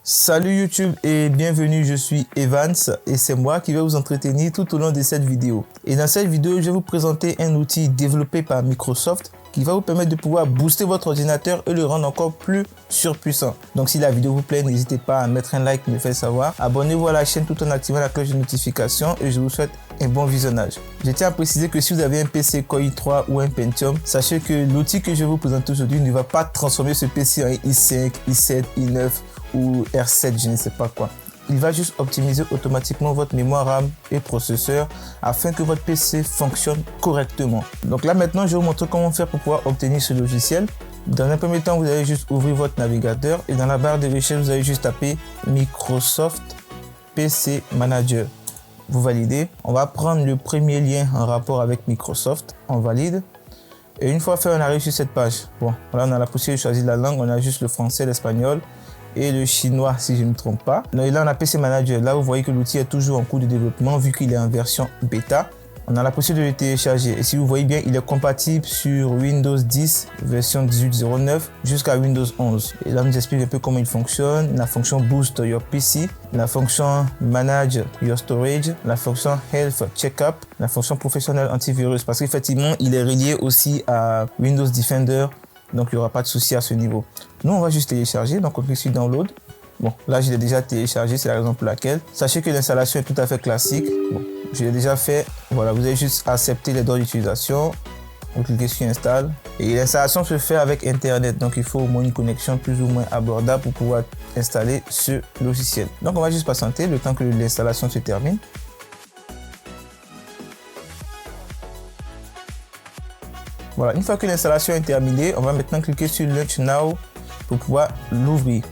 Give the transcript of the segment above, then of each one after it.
Salut YouTube et bienvenue, je suis Evans et c'est moi qui vais vous entretenir tout au long de cette vidéo. Et dans cette vidéo, je vais vous présenter un outil développé par Microsoft qui va vous permettre de pouvoir booster votre ordinateur et le rendre encore plus surpuissant. Donc si la vidéo vous plaît, n'hésitez pas à mettre un like, me faire savoir. Abonnez-vous à la chaîne tout en activant la cloche de notification et je vous souhaite un bon visionnage. Je tiens à préciser que si vous avez un PC Core i3 ou un Pentium, sachez que l'outil que je vais vous présenter aujourd'hui ne va pas transformer ce PC en i5, i7, i9 ou R7, je ne sais pas quoi. Il va juste optimiser automatiquement votre mémoire RAM et processeur afin que votre PC fonctionne correctement. Donc là maintenant, je vais vous montrer comment faire pour pouvoir obtenir ce logiciel. Dans un premier temps, vous allez juste ouvrir votre navigateur et dans la barre de recherche, vous allez juste taper Microsoft PC Manager. Vous validez. On va prendre le premier lien en rapport avec Microsoft. On valide. Et une fois fait, on arrive sur cette page. Bon, là on a la possibilité de choisir la langue. On a juste le français, l'espagnol et le chinois si je ne me trompe pas. Et là on a PC Manager. Là vous voyez que l'outil est toujours en cours de développement vu qu'il est en version bêta. On a la possibilité de le télécharger et si vous voyez bien, il est compatible sur Windows 10 version 18.09 jusqu'à Windows 11. Et là, on nous explique un peu comment il fonctionne, la fonction Boost Your PC, la fonction Manage Your Storage, la fonction Health Checkup, la fonction Professionnel Antivirus parce qu'effectivement, il est relié aussi à Windows Defender, donc il n'y aura pas de souci à ce niveau. Nous, on va juste télécharger, donc on clique sur Download. Bon, là, je l'ai déjà téléchargé, c'est la raison pour laquelle. Sachez que l'installation est tout à fait classique. Bon, je l'ai déjà fait. Voilà, vous avez juste accepté les droits d'utilisation. Vous cliquez sur Install. Et l'installation se fait avec Internet. Donc, il faut au moins une connexion plus ou moins abordable pour pouvoir installer ce logiciel. Donc, on va juste patienter le temps que l'installation se termine. Voilà, une fois que l'installation est terminée, on va maintenant cliquer sur Launch Now pour pouvoir l'ouvrir.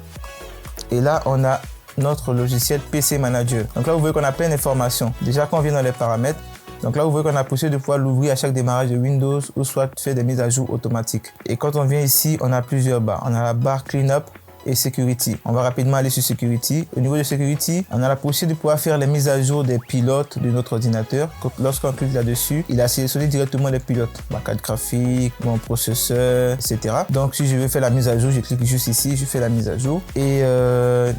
Et là, on a notre logiciel PC Manager. Donc là, vous voyez qu'on a plein d'informations. Déjà, quand on vient dans les paramètres, donc là, vous voyez qu'on a la possibilité de pouvoir l'ouvrir à chaque démarrage de Windows ou soit faire des mises à jour automatiques. Et quand on vient ici, on a plusieurs barres. On a la barre Cleanup et Security. On va rapidement aller sur Security. Au niveau de Security, on a la possibilité de pouvoir faire les mises à jour des pilotes de notre ordinateur. Lorsqu'on clique là-dessus, il a sélectionné directement les pilotes. Ma carte graphique, mon processeur, etc. Donc, si je veux faire la mise à jour, je clique juste ici, je fais la mise à jour. Et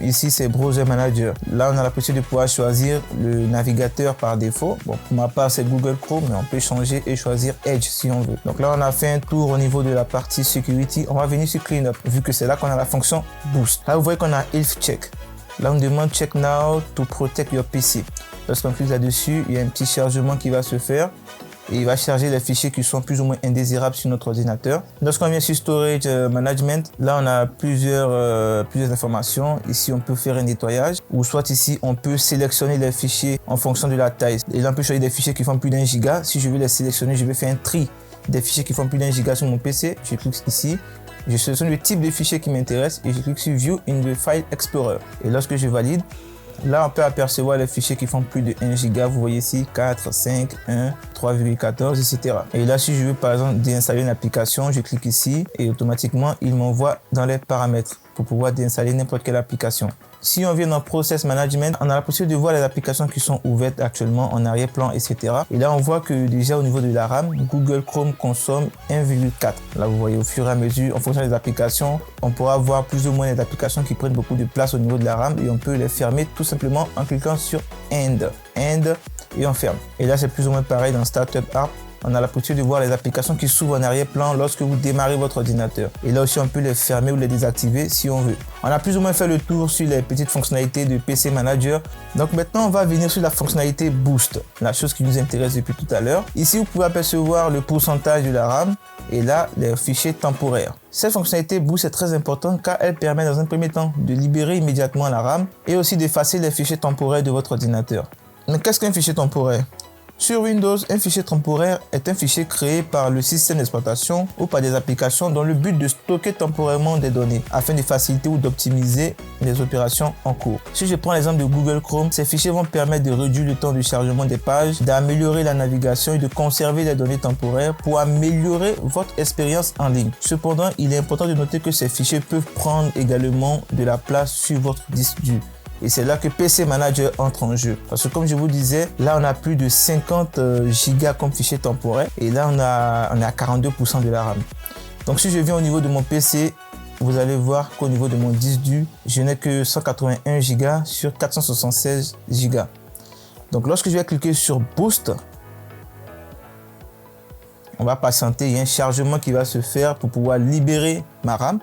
ici, c'est Browser Manager. Là, on a la possibilité de pouvoir choisir le navigateur par défaut. Bon, pour ma part, c'est Google Chrome, mais on peut changer et choisir Edge si on veut. Donc là, on a fait un tour au niveau de la partie Security. On va venir sur Cleanup, vu que c'est là qu'on a la fonction Boost. Là, vous voyez qu'on a Health Check. Là, on demande Check Now to Protect Your PC. Lorsqu'on clique là-dessus, il y a un petit chargement qui va se faire et il va charger les fichiers qui sont plus ou moins indésirables sur notre ordinateur. Lorsqu'on vient sur Storage Management, là, on a plusieurs informations. Ici, on peut faire un nettoyage ou soit ici, on peut sélectionner les fichiers en fonction de la taille. Et là, on peut choisir des fichiers qui font plus d'1 giga. Si je veux les sélectionner, je vais faire un tri des fichiers qui font plus d'1 giga sur mon PC. Je clique ici. Je sélectionne le type de fichier qui m'intéresse et je clique sur View in the File Explorer. Et lorsque je valide, là on peut apercevoir les fichiers qui font plus de 1 giga. Vous voyez ici 4, 5, 1, 3,14, etc. Et là si je veux par exemple déinstaller une application, je clique ici et automatiquement il m'envoie dans les paramètres pour pouvoir déinstaller n'importe quelle application. Si on vient dans Process Management, on a la possibilité de voir les applications qui sont ouvertes actuellement en arrière-plan, etc. Et là, on voit que déjà au niveau de la RAM, Google Chrome consomme 1,4. Là, vous voyez au fur et à mesure, en fonction des applications, on pourra voir plus ou moins des applications qui prennent beaucoup de place au niveau de la RAM et on peut les fermer tout simplement en cliquant sur End et on ferme. Et là, c'est plus ou moins pareil dans Startup App. On a la possibilité de voir les applications qui s'ouvrent en arrière-plan lorsque vous démarrez votre ordinateur. Et là aussi, on peut les fermer ou les désactiver si on veut. On a plus ou moins fait le tour sur les petites fonctionnalités de PC Manager. Donc maintenant, on va venir sur la fonctionnalité Boost, la chose qui nous intéresse depuis tout à l'heure. Ici, vous pouvez apercevoir le pourcentage de la RAM et là, les fichiers temporaires. Cette fonctionnalité Boost est très importante car elle permet dans un premier temps de libérer immédiatement la RAM et aussi d'effacer les fichiers temporaires de votre ordinateur. Mais qu'est-ce qu'un fichier temporaire ? Sur Windows, un fichier temporaire est un fichier créé par le système d'exploitation ou par des applications dans le but de stocker temporairement des données afin de faciliter ou d'optimiser les opérations en cours. Si je prends l'exemple de Google Chrome, ces fichiers vont permettre de réduire le temps de chargement des pages, d'améliorer la navigation et de conserver les données temporaires pour améliorer votre expérience en ligne. Cependant, il est important de noter que ces fichiers peuvent prendre également de la place sur votre disque dur. Et c'est là que PC Manager entre en jeu. Parce que comme je vous disais, là on a plus de 50 gigas comme fichier temporaire. Et là on est à 42% de la RAM. Donc si je viens au niveau de mon PC, vous allez voir qu'au niveau de mon disque dur, je n'ai que 181 Go sur 476 Go. Donc lorsque je vais cliquer sur Boost, on va patienter, il y a un chargement qui va se faire pour pouvoir libérer ma RAM.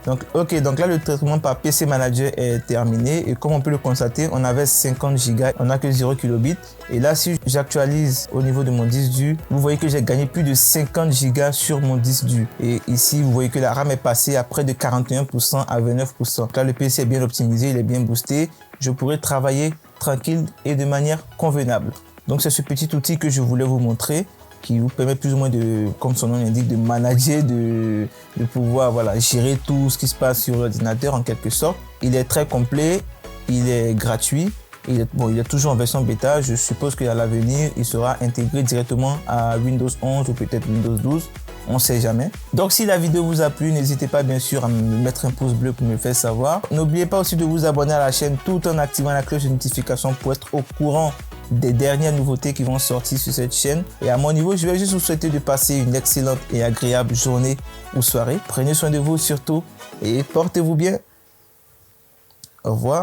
Donc là le traitement par PC Manager est terminé et comme on peut le constater, on avait 50 Go, on n'a que 0 kilobits. Et là si j'actualise au niveau de mon disque dur, vous voyez que j'ai gagné plus de 50 Go sur mon disque dur. Et ici vous voyez que la RAM est passée à près de 41% à 29%. Donc là le PC est bien optimisé, il est bien boosté. Je pourrais travailler tranquille et de manière convenable. Donc c'est ce petit outil que je voulais vous montrer, qui vous permet plus ou moins de, comme son nom l'indique, de manager, de pouvoir gérer tout ce qui se passe sur l'ordinateur en quelque sorte. Il est très complet, il est gratuit, il est toujours en version bêta. Je suppose qu'à l'avenir, il sera intégré directement à Windows 11 ou peut-être Windows 12. On ne sait jamais. Donc si la vidéo vous a plu, n'hésitez pas bien sûr à me mettre un pouce bleu pour me le faire savoir. N'oubliez pas aussi de vous abonner à la chaîne tout en activant la cloche de notification pour être au courant des dernières nouveautés qui vont sortir sur cette chaîne. Et à mon niveau, je vais juste vous souhaiter de passer une excellente et agréable journée ou soirée. Prenez soin de vous surtout et portez-vous bien. Au revoir.